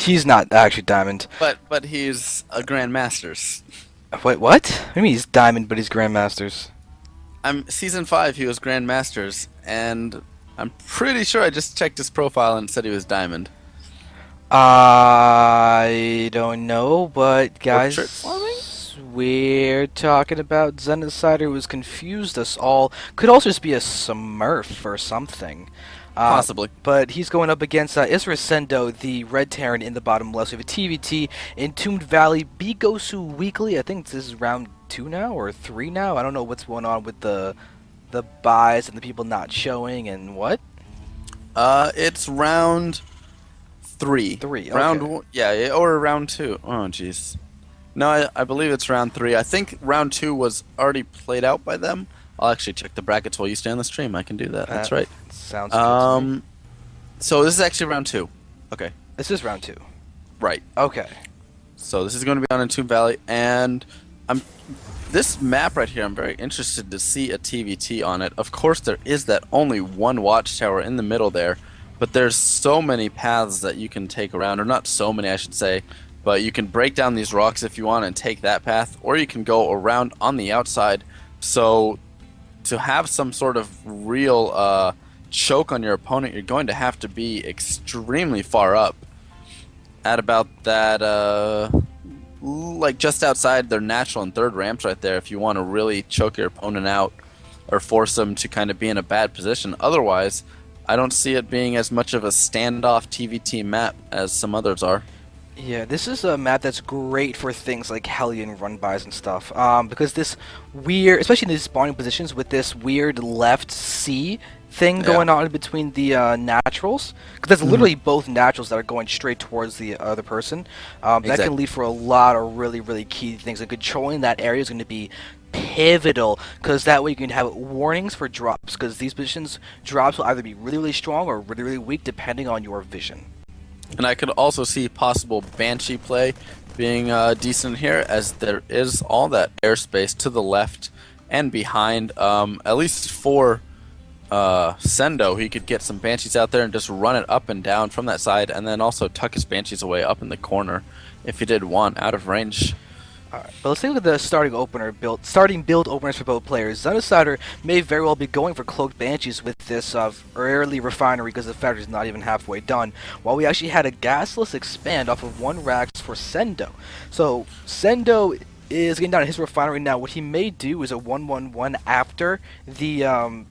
He's not actually diamond. But he's a Grandmasters. Wait, what? What do you mean he's diamond, but he's grandmasters? I'm season 5. He was Grandmasters, and I'm pretty sure I just checked his profile and said he was diamond. I don't know, but Portrait farming? guys, we're talking about SCS.Xenocider who has confused us all. Could also just be a Smurf or something. Possibly. But he's going up against isurus.SenDoh, the red Terran in the bottom left. So we have a TVT, Entombed Valley, BeGosu Weekly. I think this is round 2 now, or 3 now. I don't know what's going on with the buys and the people not showing and what. It's round 3. 3, okay. Yeah, or round 2. Oh, jeez. No, I believe it's round 3. I think round 2 was already played out by them. I'll actually check the brackets while you stay on the stream. I can do that. That's right. Sounds good to me. So this is actually round 2. Okay. This is round 2. Right. Okay. So this is going to be on Entombed Valley, and this map right here, I'm very interested to see a TVT on it. Of course, there is that only one watchtower in the middle there, but there's so many paths that you can take around, or not so many, I should say, but you can break down these rocks if you want and take that path, or you can go around on the outside. So to have some sort of real choke on your opponent, you're going to have to be extremely far up at about that like just outside their natural and third ramps right there if you want to really choke your opponent out or force them to kind of be in a bad position. Otherwise, I don't see it being as much of a standoff TVT map as some others are. Yeah, this is a map that's great for things like Hellion run-bys and stuff, because this weird, especially in these spawning positions with this weird left C thing going on between the naturals, because that's literally both naturals that are going straight towards the other person. That can lead for a lot of really key things, and controlling that area is going to be pivotal, because that way you can have warnings for drops, because these positions, drops will either be really strong or really weak depending on your vision. And I could also see possible Banshee play being decent here, as there is all that airspace to the left and behind. At least for SenDoh, he could get some Banshees out there and just run it up and down from that side, and then also tuck his Banshees away up in the corner if he did want out of range. Alright, but let's take a look at the starting build openers for both players. SCS.Xenocider may very well be going for Cloaked Banshees with this early refinery because the factory is not even halfway done, while we actually had a gasless expand off of 1 Rax for SenDoh. So SenDoh is getting down to his refinery now. What he may do is a 1-1-1 after the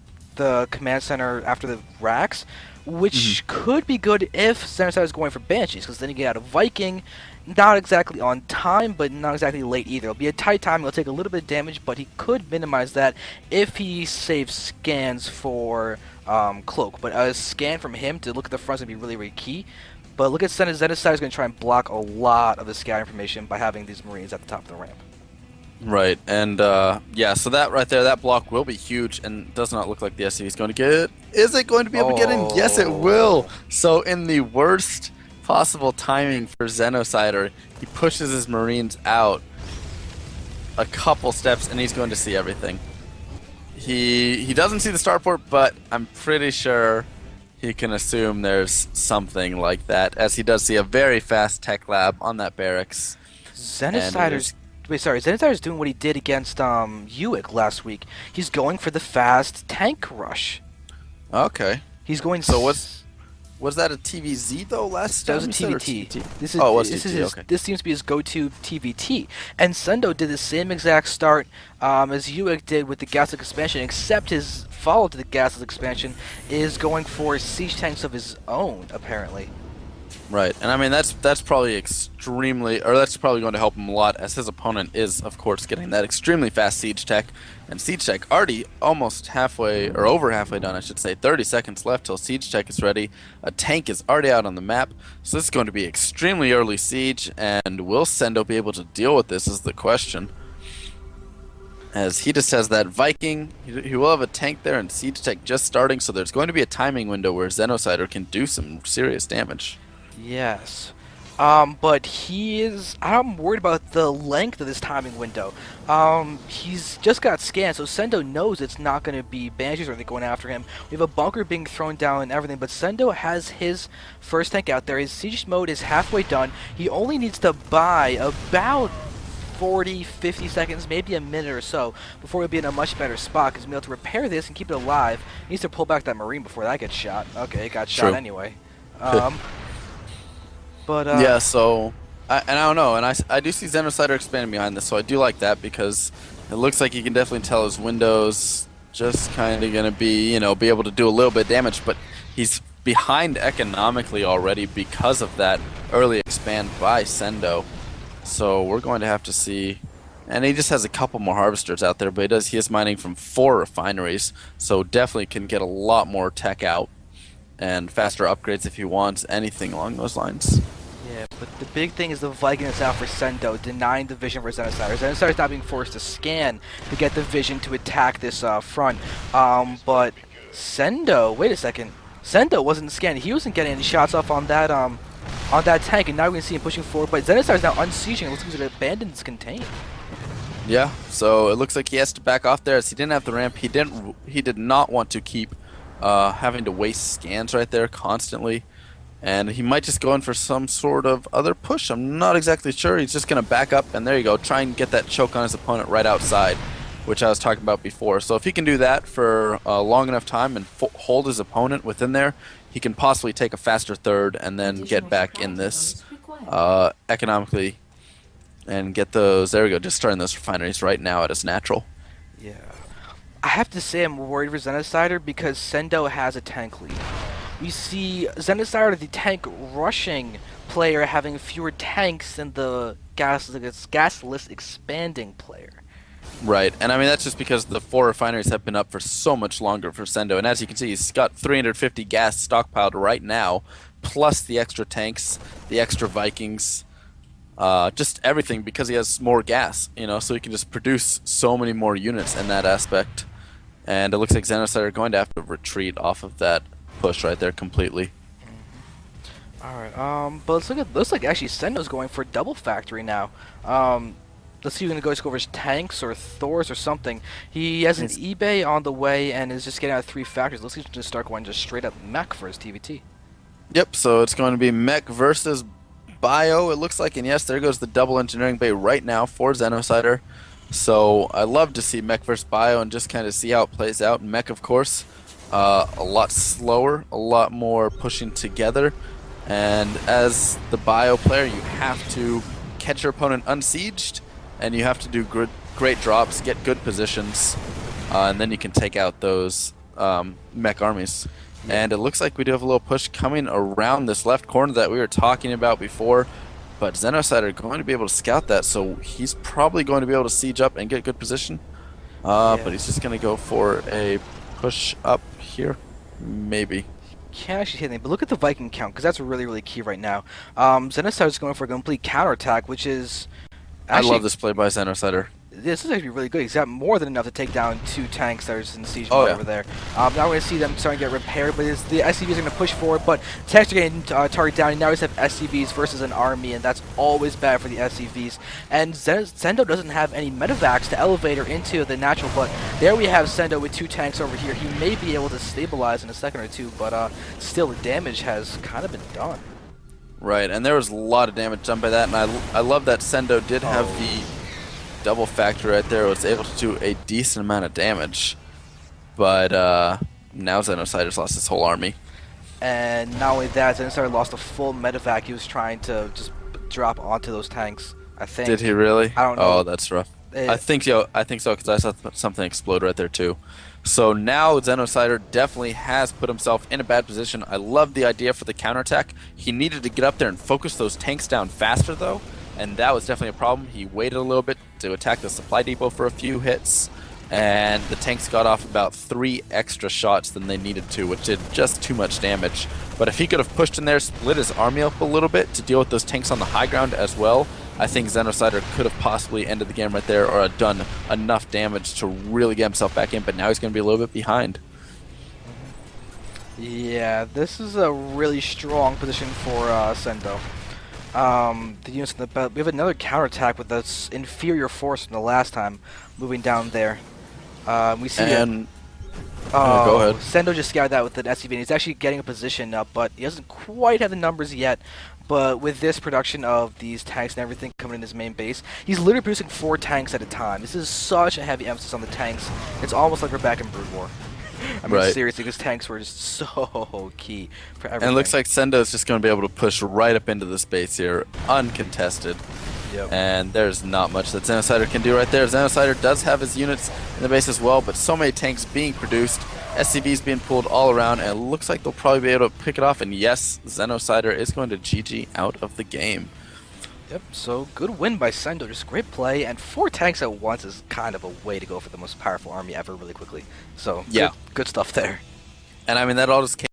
command center, after the Rax, which could be good if SCS.Xenocider is going for Banshees, because then you get out a Viking. Not exactly on time, but not exactly late either. It'll be a tight time, he'll take a little bit of damage, but he could minimize that if he saves scans for Cloak. But a scan from him to look at the front is going to be really key. But look at SCS.Xenocider is going to try and block a lot of the scout information by having these Marines at the top of the ramp. Right, and yeah, so that right there, that block will be huge, and does not look like the SCV is going to get it. Is it going to be able to get in? Yes, it will! So in the worst possible timing for SCS.Xenocider, he pushes his Marines out a couple steps and he's going to see everything. He doesn't see the starport, but I'm pretty sure he can assume there's something like that, as he does see a very fast tech lab on that barracks. SCS.Xenocider's doing what he did against Uick last week. He's going for the fast tank rush. Okay. He's going. So was that a TVZ though last time? That was a TVT. This seems to be his go-to TVT. And SenDoh did the same exact start as Uick did with the gasless expansion, except his follow to the gasless expansion is going for siege tanks of his own, apparently. Right, and I mean that's probably that's probably going to help him a lot, as his opponent is, of course, getting that extremely fast siege tech, and siege tech already almost halfway, or over halfway done, I should say. 30 seconds left till siege tech is ready. A tank is already out on the map, so this is going to be extremely early siege, and will SenDoh be able to deal with this is the question. As he just has that Viking, he will have a tank there and siege tech just starting, so there's going to be a timing window where SCS.Xenocider can do some serious damage. Yes. But I'm worried about the length of this timing window. He's just got scanned, so SenDoh knows it's not going to be Banshees or anything going after him. We have a bunker being thrown down and everything, but SenDoh has his first tank out there. His siege mode is halfway done. He only needs to buy about 40, 50 seconds, maybe a minute or so, before he'll be in a much better spot, because he'll be able to repair this and keep it alive. He needs to pull back that Marine before that gets shot. Okay, it got shot anyway. Yeah, so I don't know, and I do see Xenocider expanding behind this, so I do like that because it looks like you can definitely tell his windows just kind of gonna be, be able to do a little bit of damage, but he's behind economically already because of that early expand by SenDoh. So we're going to have to see, and he just has a couple more harvesters out there, but he is mining from 4 refineries, so definitely can get a lot more tech out and faster upgrades if he wants anything along those lines. Yeah, but the big thing is the Viking is out for SenDoh, denying the vision for Xenocider. Xenocider's not being forced to scan to get the vision to attack this front. But SenDoh, wait a second, SenDoh wasn't scanning. He wasn't getting any shots off on that tank, and now we can see him pushing forward. But Xenocider's now unsieging. It looks like he's going to abandon his contain. Yeah, so it looks like he has to back off there as he didn't have the ramp. He did not want to keep having to waste scans right there constantly. And he might just go in for some sort of other push. I'm not exactly sure. He's just going to back up, and there you go. Try and get that choke on his opponent right outside, which I was talking about before. So if he can do that for a long enough time and hold his opponent within there, he can possibly take a faster third and then get back in this economically and get those. There we go. Just starting those refineries right now at his natural. Yeah. I have to say I'm worried for Xenocider because SenDoh has a tank lead. We see Xenocider, the tank rushing player, having fewer tanks than the gasless expanding player. Right, and I mean that's just because the 4 refineries have been up for so much longer for SenDoh, and as you can see, he's got 350 gas stockpiled right now, plus the extra tanks, the extra Vikings, just everything because he has more gas, so he can just produce so many more units in that aspect. And it looks like Xenocider are going to have to retreat off of that push right there completely. Alright, but looks like actually SenDoh's going for double factory now. Let's see if he's going to go for his tanks or Thors or something. He has an eBay on the way and is just getting out of 3 factories. Looks like he's going to start going just straight up mech for his TVT. Yep, so it's going to be mech versus bio, it looks like, and yes, there goes the double engineering bay right now for Xenocider. So I love to see mech versus bio and just kind of see how it plays out. Mech, of course, a lot slower, a lot more pushing together, and as the bio player, you have to catch your opponent unsieged, and you have to do great drops, get good positions, and then you can take out those mech armies. And it looks like we do have a little push coming around this left corner that we were talking about before, but Xenocider are going to be able to scout that, so he's probably going to be able to siege up and get good position. But he's just going to go for a push up here, maybe. Can't actually hit anything, but look at the Viking count, because that's really, really key right now. Xenocider is going for a complete counterattack, which is actually, I love this play by Xenocider. This is actually really good. He's got more than enough to take down 2 tanks that are in siege mode over there. Now we're going to see them starting to get repaired, but the SCVs are going to push forward, but tanks are getting targeted down, and now we just have SCVs versus an army, and that's always bad for the SCVs. And SenDoh doesn't have any medevacs to elevate her into the natural, but there we have SenDoh with 2 tanks over here. He may be able to stabilize in a second or two, but still the damage has kind of been done. Right, and there was a lot of damage done by that, and I love that SenDoh did have the double factor right there, was able to do a decent amount of damage, but now Xenocider's lost his whole army. And not only that, Xenocider lost a full medevac he was trying to just drop onto those tanks, I think. Did he really? I don't know. Oh, that's rough. I think so, because I saw something explode right there too. So now Xenocider definitely has put himself in a bad position. I love the idea for the counterattack. He needed to get up there and focus those tanks down faster though, and that was definitely a problem. He waited a little bit to attack the supply depot for a few hits, and the tanks got off about 3 extra shots than they needed to, which did just too much damage. But if he could have pushed in there, split his army up a little bit to deal with those tanks on the high ground as well, I think Xenocider could have possibly ended the game right there, or done enough damage to really get himself back in, but now he's going to be a little bit behind. Yeah, this is a really strong position for SenDoh. the units in the belt. We have another counterattack with this inferior force from the last time, moving down there. We see And oh, go ahead. SenDoh just scouted that with an SCV, and he's actually getting a position up, but he doesn't quite have the numbers yet. But with this production of these tanks and everything coming in his main base, he's literally producing 4 tanks at a time. This is such a heavy emphasis on the tanks. It's almost like we're back in Brood War. I mean, Right. seriously, because tanks were just so key for everything. And it looks like SenDoh is just going to be able to push right up into this base here, uncontested. Yep. And there's not much that Xenocider can do right there. Xenocider does have his units in the base as well, but so many tanks being produced, SCVs being pulled all around, and it looks like they'll probably be able to pick it off. And yes, Xenocider is going to GG out of the game. Yep, so good win by SenDoh, just great play, and 4 tanks at once is kind of a way to go for the most powerful army ever really quickly. So, Yeah. good stuff there. And I mean, that all just came